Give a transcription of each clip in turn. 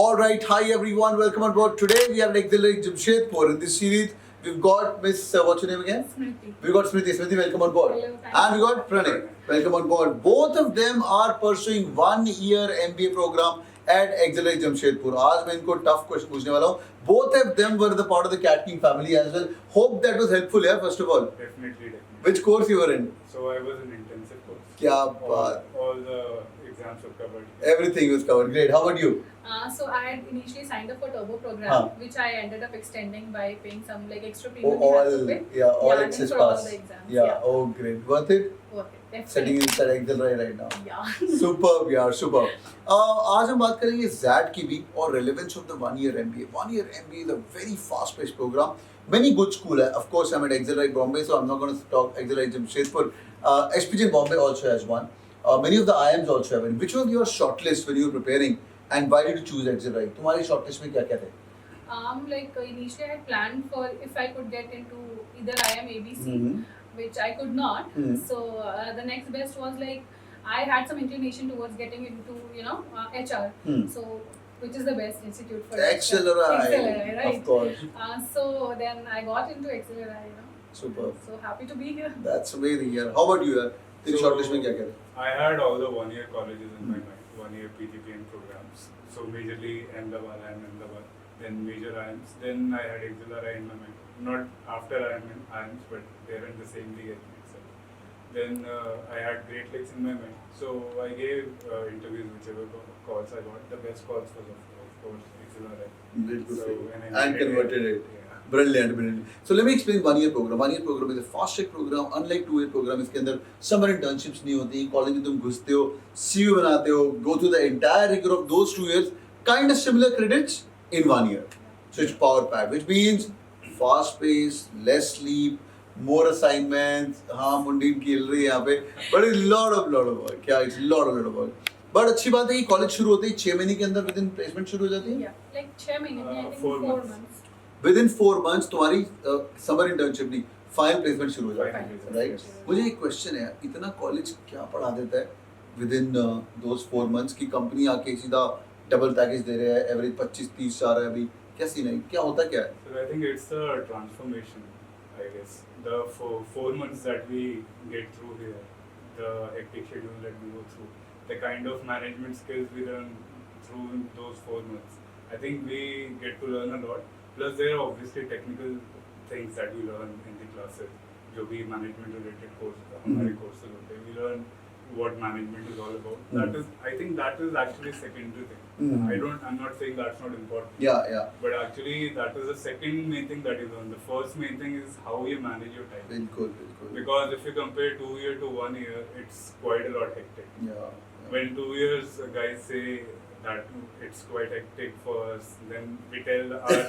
All right, hi everyone, welcome on board. Today we are like Jamshedpur. In this series, we've got Miss, what's your name again? Smriti. We've got Smriti. Smriti, welcome on board. Hello, thank And we you. got Pranay, welcome on board. Both of them are pursuing 1 year MBA program at Accelerate Jamshedpur. आज मैं इनको tough question पूछने वाला हूँ. Both of them were the part of the Cat King family as well. Hope that was helpful, yeah. First of all, Definitely. which course you were in? So I was in intensive course. क्या All, बात. all the exams were covered. Everything was covered. Great. How about you? So I had initially signed up for Turbo program, Huh. which I ended up extending by paying some like extra Oh, premium we had all to pay. all and access for all pass. the exams. Yeah. Oh, great. Worth it. Okay. Setting Definitely. inside Accelerate right now. Yeah. Superb यार, superb. आज हम बात करेंगे ZAT की भी और relevance of the 1 year MBA. 1 year MBA is a very fast-paced program. Many good school. Of course, I'm at Accelerate Bombay, so I'm not going to talk Accelerate Jamshedpur. SPJ Bombay also has one. Many of the IIMs also have one. Which was your shortlist when you were preparing, and why did you choose Accelerate? तुम्हारी shortlist में क्या क्या थे? Like initially I had planned for if I could get into either IIM ABC, Mhm. which I could not. Mhm. So the next best was like I had some inclination towards getting into HR. Hmm. So which is the best institute for Accelerate, Accelerate, right? of course. So then I got into Accelerate. Superb. So happy to be here. That's amazing यार. How about you यार? तेरी So, shortlist में क्या क्या थे? I had all the 1 year colleges in my mind, 1 year PGPM programs. So majorly Ahmedabad, Ahmedabad, then major IIMs. Then I had Accelerate in my mind. Not after IIMs, but they're in the same league itself. Then I had Great Lakes in my mind. So I gave interviews, whichever calls I got. The best calls was of course Accelerate. Great to So, see. and I And converted it. Yeah. Brilliant, brilliant. So let me explain 1 year program. 1 year program is a fast track program. Unlike 2 year program, इसके अंदर summer internships नहीं होती. College में तुम घुसते हो, CU बनाते हो, go through the entire rigor of those 2 years. Kind of similar credits in 1 year. So it's power packed, which means fast pace, less sleep, more assignments. हाँ मुंडीन खेल रही है यहाँ पे. But it's lot of work. क्या? It's lot of work. But अच्छी बात है कि कॉलेज शुरू होते ही 6 महीने के अंदर within placement शुरू हो जाती है. Yeah, like 6 महीने में, I think 4 4 months. months. Within 4 months तुम्हारी समर इंटर्नशिप नहीं फाइनल प्लेसमेंट शुरू हो जाता Final है, placement, राइट? yes. मुझे एक क्वेश्चन है, इतना कॉलेज क्या पढ़ा देता है विदिन दोस 4 मंथ्स की कंपनी आके सीधा डबल पैकेज दे रहे हैं, एवरेज 25-30 आ रहा है अभी, क्या सीन है, क्या होता क्या है? So I think it's a transformation, I guess. The 4 months that we get through here, the hectic schedule that we go through, the kind of management skills we learn through those 4 months. I think we get to learn a lot. Plus there are obviously technical things that we learn in the classes. जो भी management related course हमारे courses होते हैं, we learn what management is all about. That is, I think that is actually secondary thing. I'm not saying that's not important. Yeah. But actually, that is the second main thing that is on. The first main thing is how you manage your time. बिल्कुल. Because if you compare 2 year to 1 year, it's quite a lot hectic. Yeah. When 2 years guys say that it's quite hectic for us, then we tell our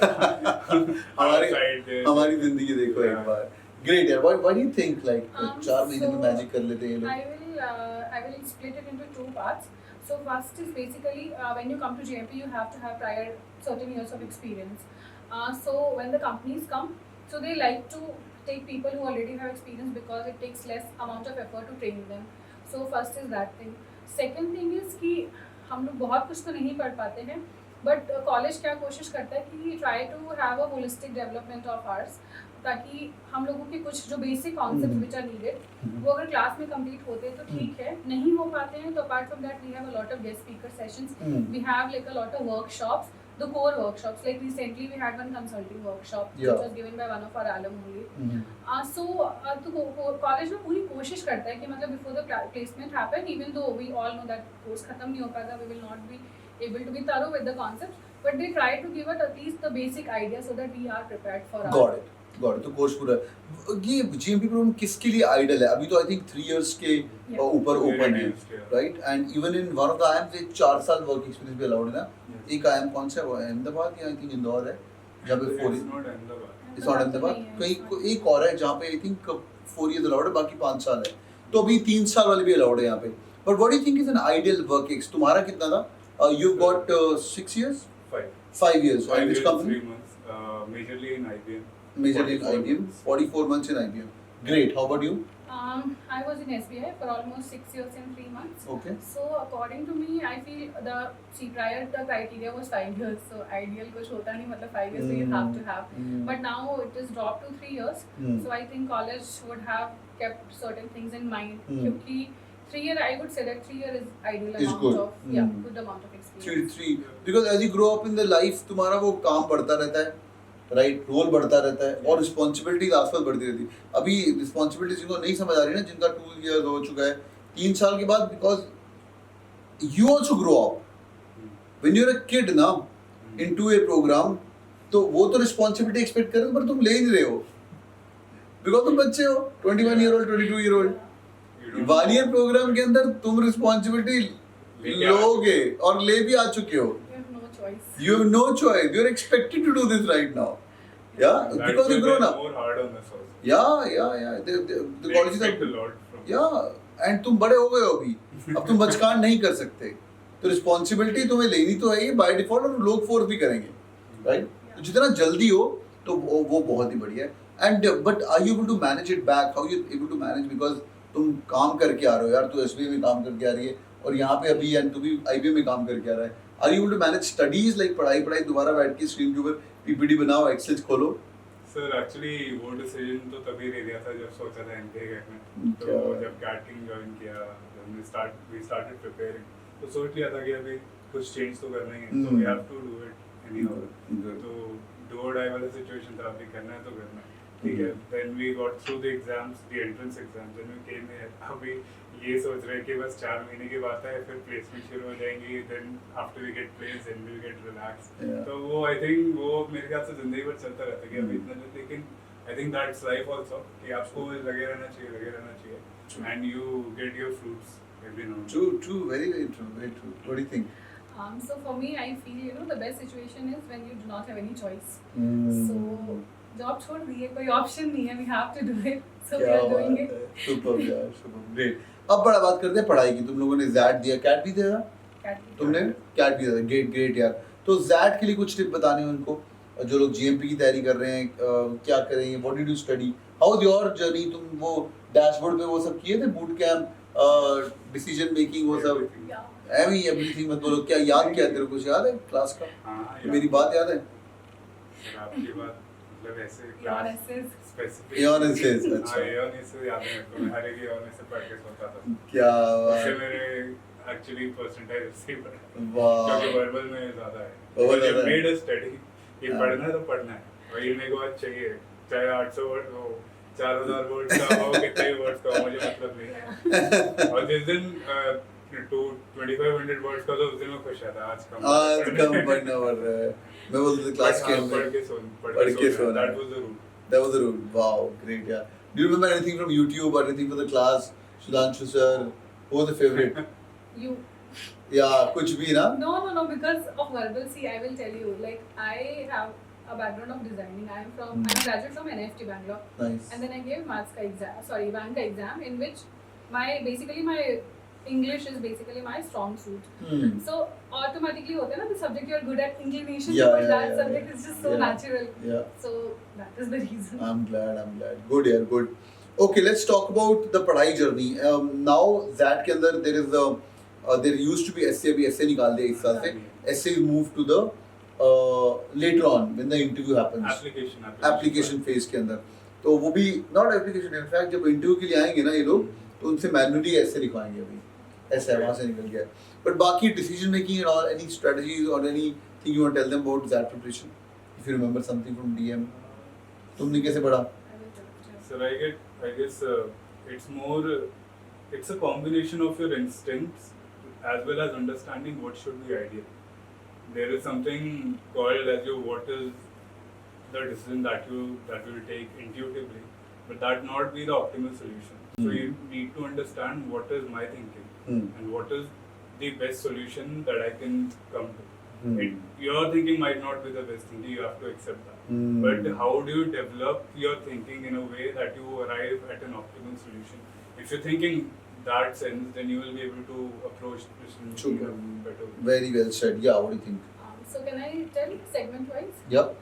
side. हमारी जिंदगी देखो एक बार. Great यार. Why do you think like 4 महीने में So, magic कर लेते हैं ये लोग? I will split it into 2 parts. So first is basically when you come to JMP, you have to have prior certain years of experience. So when the companies come, so they like to take people who already have experience because it takes less amount of effort to train them. So first is that thing. Second thing is कि हम लोग बहुत कुछ तो नहीं पढ़ पाते हैं, बट कॉलेज क्या कोशिश करता है कि try to have a holistic development of arts, ताकि हम लोगों के कुछ जो basic concept which are needed वो अगर क्लास में कंप्लीट होते हैं तो ठीक है, नहीं हो पाते हैं तो apart from that we have a lot of guest speaker sessions, we have like a lot of workshops, the core workshops. Like recently we had one consulting workshop which was given by one of our alum only. तो college में पूरी कोशिश करता है कि मतलब before the placement happen, even though we all know that course खत्म नहीं हो पाएगा, we will not be able to be thorough with the concepts, but they try to give us at least the basic idea so that we are prepared for our Got it. तो course पूरा ये GMP programme किसके लिए idol है? अभी तो I think 3 years के ऊपर ओपन है, right? And even in one of the IIMs 4 साल वर्क एक्सपीरियंस भी अलाउड है ना? एक आईएम कौन सा है वो? अहमदाबाद या आई थिंक इंदौर है जहाँ पे 4 It's not Ahmedabad. It's not Ahmedabad, कहीं एक और है जहाँ पे आई थिंक 4 इयर्स अलाउड है, बाकी 5 साल है, तो अभी 3 साल वाले भी अलाउड है यहाँ पे. But what do you think is an ideal work ex? तुम्हारा कितना था? You got 6 years 5 years. 5 And which years, company? 3 months. Majorly in IBM. Majorly in 44 IBM. months. 44 months in IBM. Great. How about you? I was in SBI for almost 6 years and 3 months. Okay. So according to me, I feel prior the criteria was 5 years. So ideal कुछ होता नहीं मतलब 5 years so you have to have. But now it is dropped to 3 years. So I think college would have kept certain things in mind. क्योंकि 3 year I would say that 3 year is ideal Is amount good. of good amount of experience. Three because as you grow up in the life तुम्हारा वो काम बढ़ता रहता है, right, role बढ़ता रहता है और रिस्पॉन्सिबिलिटीज आसपास बढ़ती रहती है. अभी रिस्पॉन्सिबिलिटीज जिनको नहीं समझ आ रही ना, जिनका 2 years हो चुका है, 3 साल के बाद, because you also grow up when you are a kid ना इन 2 year प्रोग्राम, तो वो तो रिस्पॉन्सिबिलिटी एक्सपेक्ट करेंगे पर तुम ले ही नहीं रहे हो बिकॉज तुम बच्चे हो, 21 year old 22 year old. 1 year programme के अंदर तुम रिस्पॉन्सिबिलिटी लोगे और ले भी आ चुके हो. You have no choice. You have no choice. You're expected to do this right now. Yeah, That's because why you've grown they're up. more hard on us also. Yeah. The They colleges expect a are. lot from us. Yeah, and तुम बड़े हो गए हो अभी. अब तुम बचकान नहीं कर सकते. तो रिस्पॉन्सिबिलिटी तुम्हें लेनी तो है ही बाय डिफॉल्ट, और लोग फोर्स भी करेंगे, राइट? तो जितना जल्दी हो तो वो बहुत ही बढ़िया है. And but are you able to manage it back? How you able to manage, because तुम काम करके आ रहे हो यार, तू एसबीआई में काम करके आ रही है और यहाँ पे अभी एंड तू भी आईबीएम में काम करके आ रहा है. Are you able to manage studies, like पढ़ाई दोबारा बैठ के स्क्रीन के ऊपर पीपीटी बनाओ, एक्सेल खोलो? सर एक्चुअली वो डिसीजन तो तभी ले लिया था जब सोचा था एमबीए करना. तो क्या? जब कैटिंग ज्वाइन किया, वी स्टार्टेड प्रिपेयरिंग, तो सोच लिया था कि अभी कुछ चेंज तो करना ही है, तो we have to do it anyhow. तो डू और डाई वाला सिचुएशन था, अभी करना है तो करना है, ठीक है. Then we got through the exams, the entrance exams, then we came here. अभी ये सोच रहे हैं कि बस 4 महीने की बात है, फिर प्लेसमेंट शुरू हो जाएंगी, then after we get place then we get relax. तो वो आई थिंक वो मेरे ख्याल से जिंदगी भर चलता रहता है कि अभी इतना नहीं, लेकिन I think that's life also कि आपको लगे रहना चाहिए and you get your fruits every now. True, very true. What do you think? So for me, I feel the best situation is when you do not have any choice. So job छोड़ दिए, कोई option नहीं है, we have to do it. So we are doing it. Superb यार, superb, great. अब बड़ा बात करते हैं पढ़ाई की. तुम लोगों ने जैट दिया, कैट भी दिया? तुमने कैट भी दिया, ग्रेट यार. तो जैट के लिए कुछ टिप बताने हैं उनको जो लोग जीएमपी की तैयारी कर रहे हैं, क्या करेंगे, what did you study, how was your journey? तुम वो डैशबोर्ड पे वो सब किए थे, बूट कैंप, डिसीजन मेकिंग, वो सब एवरीथिंग? मत बोलो, क्या याद किया तेरे को? कुछ याद है क्लास का? हाँ, मेरी बात याद है? आपकी बात मतलब ऐसे Eonis स्पेसिफिक Eonis, अच्छा. Eonis याद है मेरे को. मैं हर एक Eonis से पढ़ के सोता था. क्या उससे बात. मेरे एक्चुअली परसेंटाइज उससे ही बढ़ा, वाह. क्योंकि वर्बल में ज़्यादा है. Verbal मुझे ज़्यादा है. मेड अ स्टडी कि हाँ. पढ़ना है तो पढ़ना है, वही मेरे को आज चाहिए, चाहे 800 वर्ड हो, 4000 वर्ड का हो, कितने वर्ड्स का हो, मुझे मतलब नहीं है. और जिस दिन 2500 वर्ड्स का, तो उस दिन मैं खुश रहता. आज कम पढ़ना पड़ रहा है. मैं बोलता था क्लास के अंदर पढ़ के सोना. That was the rule. Wow, great, yeah. Do you remember anything from YouTube or anything for the class? Sudhanshu sir, who was the favorite? You. Yeah, कुछ भी ना? No, because of verbal. See, I will tell you. Like, I have a background of designing. I'm a graduate from NIFT Bangalore. Nice. And then I gave bank exam, in which my English is basically my strong suit. So automatically होता है ना, the subject you are good at, inclination towards that subject is just so natural. Yeah. So that is the reason. I'm glad. Good yaar, good. Okay, let's talk about the पढ़ाई journey. Now ZAT के अंदर there used to be essay, अभी essay निकाल दिया इस साल से. Essay moved to the later on when the interview happens. Application phase के अंदर. तो वो भी not application, in fact जब interview के लिए आएंगे ना ये लोग, तो उनसे मैनुअली ऐसे लिखवाएंगे. अभी ऐसा है, वहाँ से निकल गया. बट बाकी decision making and all, any strategies और anything you want tell them about that preparation, if you remember something from DM. तुमने कैसे पढ़ा? Sir, I guess it's a combination of your instincts as well as understanding what should be ideal. There is something called as what is the decision that you will take intuitively, but that not be the optimal solution. So you need to understand what is my thinking and what is the best solution that I can come to. Your thinking might not be the best thinking, you have to accept that. But how do you develop your thinking in a way that you arrive at an optimal solution? If you're thinking that sense, then you will be able to approach this in a better way. Very well said. Yeah, what do you think? So can I tell segment wise? Yep.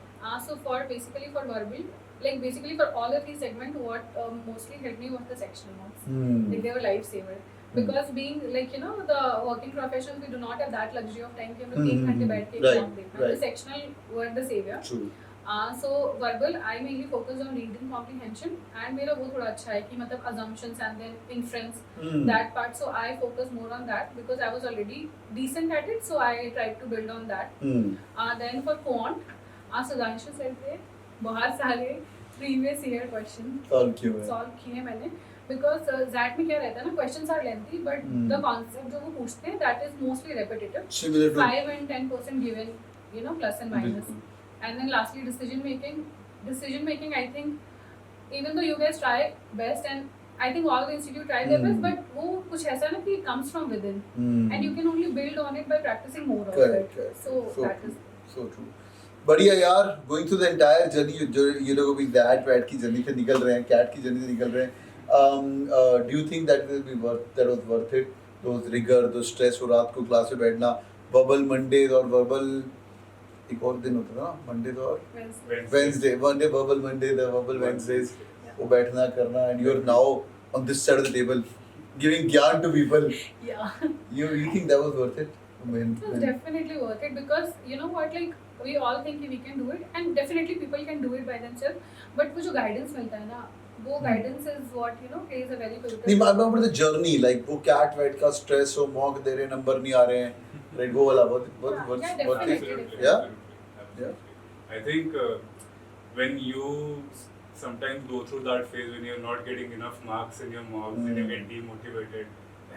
So for verbal, like basically for all the three segment, what mostly helped me was the sectional notes. Hmm. Like they were lifesaver. Because being like the working professionals, we do not have that luxury of time कि हम लोग 1 घंटे बैठ के Right, exam दें. right. The sectional were the savior. True. So verbal, I mainly focus on reading comprehension, and मेरा वो थोड़ा अच्छा है कि मतलब assumptions and then inference, Hmm. that part. So I focus more on that because I was already decent at it. So I tried to build on that. Hmm. Then for quant, Sudhanshu sir थे बहुत सारे previous year question Solve किए हुए हैं. solve किए मैंने. Because ZAT में क्या रहता है ना, questions are lengthy, but the concept जो वो पूछते हैं that is mostly repetitive. Similar to 5 and 10% given, plus and minus. बिल्कुल. And then lastly, decision making, I think even though you guys try best, and I think all the institute try their best, but वो कुछ ऐसा ना कि it comes from within, Hmm. and you can only build on it by practicing more of Correct, it. correct. So that true. is So true. बढ़िया यार, going through the entire journey, जो ये लोग अभी that की journey से निकल रहे हैं, cat की जर्नी से निकल रहे हैं. Do you think that was worth it? Those rigor, those stress, और रात को क्लास में बैठना, verbal Mondays और verbal एक और दिन होता था ना, Mondays और Wednesday, one day verbal Monday, the verbal Wednesdays, वो बैठना करना, and you're now on this side of the table, giving ज्ञान to people. yeah. You think that was worth it? It was definitely worth it because you know what, like we all think we can do it, and definitely people can do it by themselves, but वो जो guidance मिलता है ना, वो guidance is what plays a very pivotal नहीं, role. I'm about the journey, like वो cat wet का stress हो, mock दे रहे हैं, number नहीं आ रहे हैं, right? वो वाला बहुत Yeah, worth definitely. it. Absolutely, Yeah? absolutely. I think when you sometimes go through that phase when you're not getting enough marks in your mocks and you get demotivated,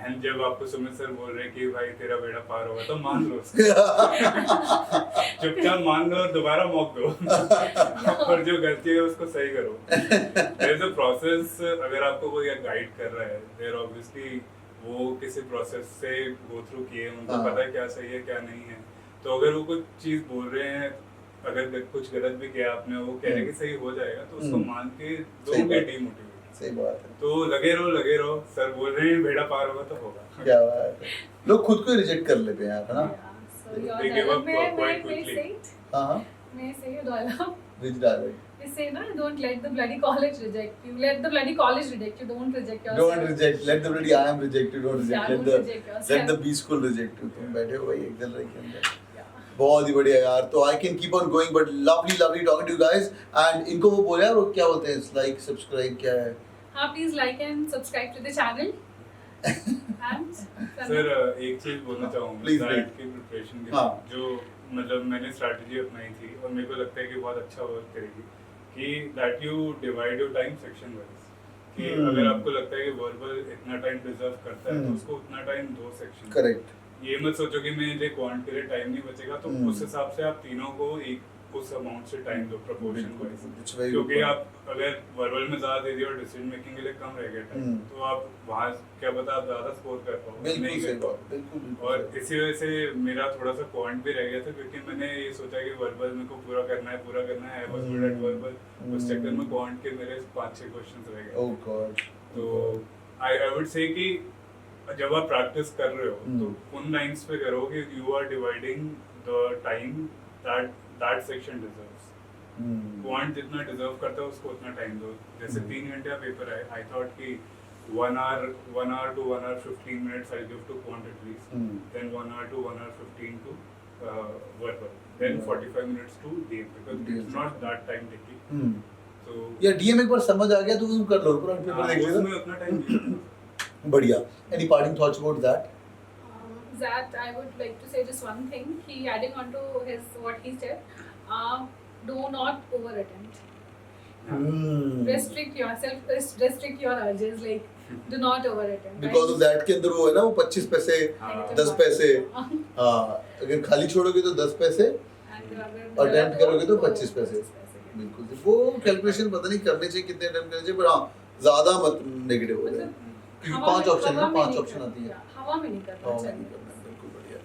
and जब आपको Sumit sir बोल रहे हैं कि भाई तेरा बेड़ा पार होगा, तो मान लो उसको. चुपचाप मान लो और दोबारा मॉक दो. और जो गलती है उसको सही करो. There is a process. अगर आपको कोई गाइड कर रहा है, there obviously वो किसी प्रोसेस से go through किए, उनको हाँ. पता है क्या सही है क्या नहीं है. तो अगर वो कुछ चीज बोल रहे हैं, अगर कुछ गलत भी किया आपने, वो कह रहे कि सही हो जाएगा, तो उसको मान के सही दोगे बात. डीमोटिवेट. सही बात है. तो लगे रहो, सर बोल रहे हैं बेड़ा पार होगा तो होगा. क्या बात है. लोग खुद को रिजेक्ट कर लेते हैं यार, है ना? Yeah. So your They give up dialogue, quite may I quickly. say it? हाँ हाँ. May I say your dialogue? Which dialogue? They say na, don't let the bloody college reject you. Let the bloody college reject you. Don't reject yourself. Don't reject. Let the bloody I am reject you. Don't reject. Yeah, Let don't the reject yourself. let the B school reject you. तुम बैठे हो भाई Excel रहे के अंदर. Yeah. बहुत ही बढ़िया यार. तो I can keep on going, but lovely talking to you guys. And इनको वो बोले यार, वो क्या बोलते हैं? Like, subscribe क्या है? Please like and subscribe to the channel. And sir एक चीज बोलना चाहूँगा Please, SAT please. की प्रिपरेशन के हाँ. लिए, जो मतलब मैंने स्ट्रैटेजी अपनाई थी और मेरे को लगता है कि बहुत अच्छा वर्क करेगी, कि that you divide your time section wise. कि अगर आपको लगता है कि वर्बल इतना टाइम डिजर्व करता है, तो उसको उतना टाइम दो सेक्शन. Correct. ये मत सोचो कि मेरे लिए क्वांट के लिए टाइम नहीं बचेगा, तो उस हिसाब से आप तीनों को एक उस अमाउंट से टाइम दो प्रोपोर्शन It's वाइज. very क्योंकि good. आप अगर वर्बल में ज्यादा दे दिए और डिसीजन मेकिंग के लिए कम रह गया टाइम, तो आप वहाँ क्या पता आप ज्यादा स्कोर कर पाओ. बिल्कुल नहीं सही कर बात. पाओ. बिल्कुल. और इसी वजह से मेरा थोड़ा सा क्वांट भी रह गया था, क्योंकि मैंने ये सोचा कि वर्बल मेरे को पूरा करना है. I was good at verbal. उस चक्कर में क्वांट के मेरे 5-6 क्वेश्चंस रह गए. Oh God. तो आई वुड से कि जब आप प्रैक्टिस कर रहे हो, तो उन लाइंस पे करो कि you are dividing the time that section deserves. Quant जितना डिजर्व करता है उसको उतना टाइम दो. जैसे 3 घंटे का पेपर है, आई थॉट कि 1 hour to 1 hour 15 minutes I'll give to quant at least. Then 1 hour to 1 hour 15 to verbal. Then 45 minutes to DM, because it's not that time taking. So यार DM एक बार समझ आ गया तो तुम कर लो, पूरा पेपर देख लेना. उसमें उतना टाइम नहीं. बढ़िया. Any parting thoughts about that? That I would like to say just one thing. He adding on to his what he said. Do not over attempt. Restrict yourself. Restrict your urges. Like do not over attempt. Because of that के अंदर वो है ना, वो 25 पैसे, 10 पैसे. हाँ, अगर खाली छोड़ोगे तो 10 पैसे, अटेम्प्ट करोगे तो 25 पैसे. बिल्कुल. वो कैलकुलेशन पता नहीं करने चाहिए कितने अटेम्प्ट करने चाहिए, पर हाँ ज़्यादा मत नेगेटिव हो जाए. क्योंकि 5 ऑप्शन है, 5 ऑप्शन आती है. हवा में नहीं करना चाहिए. बिल्कुल बढ़िया.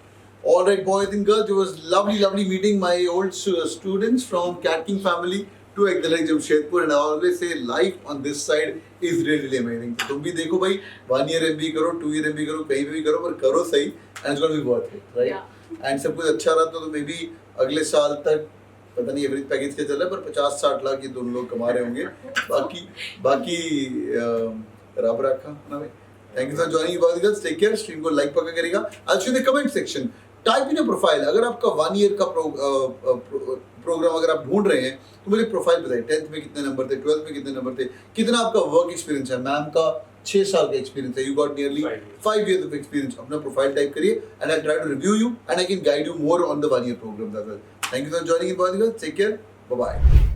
All right, boys and girls, it was lovely meeting my old students from Cat King family to Ekdalai Jamshedpur, and I always say life on this side is really amazing. तो तुम भी देखो भाई, 1 year MBA करो, 2 year MBA करो, कहीं पे भी करो, पर करो सही, and it's going to be worth it, right? Yeah. And सब कुछ अच्छा रहा तो maybe अगले साल तक पता नहीं एवरेज पैकेज क्या चल रहा है, पर 50-60 लाख ये दोनों लोग कमा रहे होंगे। बाकी रब रखा ना भाई। थैंक यू फॉर जॉइनिंग बात गर्ल्स, टेक केयर। स्ट्रीम को लाइक पक्का करेगा। आज in the comment section type in a profile. अगर आपका 1 ईयर का प्रोग्राम अगर आप ढूंढ रहे हैं तो मुझे प्रोफाइल बताइए। 10th में कितने नंबर थे, 12th में कितने नंबर थे, कितना आपका वर्क एक्सपीरियंस है। मैम का 6 साल का एक्सपीरियंस है, you got nearly 5 years of experience। अपना प्रोफाइल टाइप करिए and I try to review you and I can guide you more on the 1 year program as well। Thank you for joining in बात girls, take care, bye bye.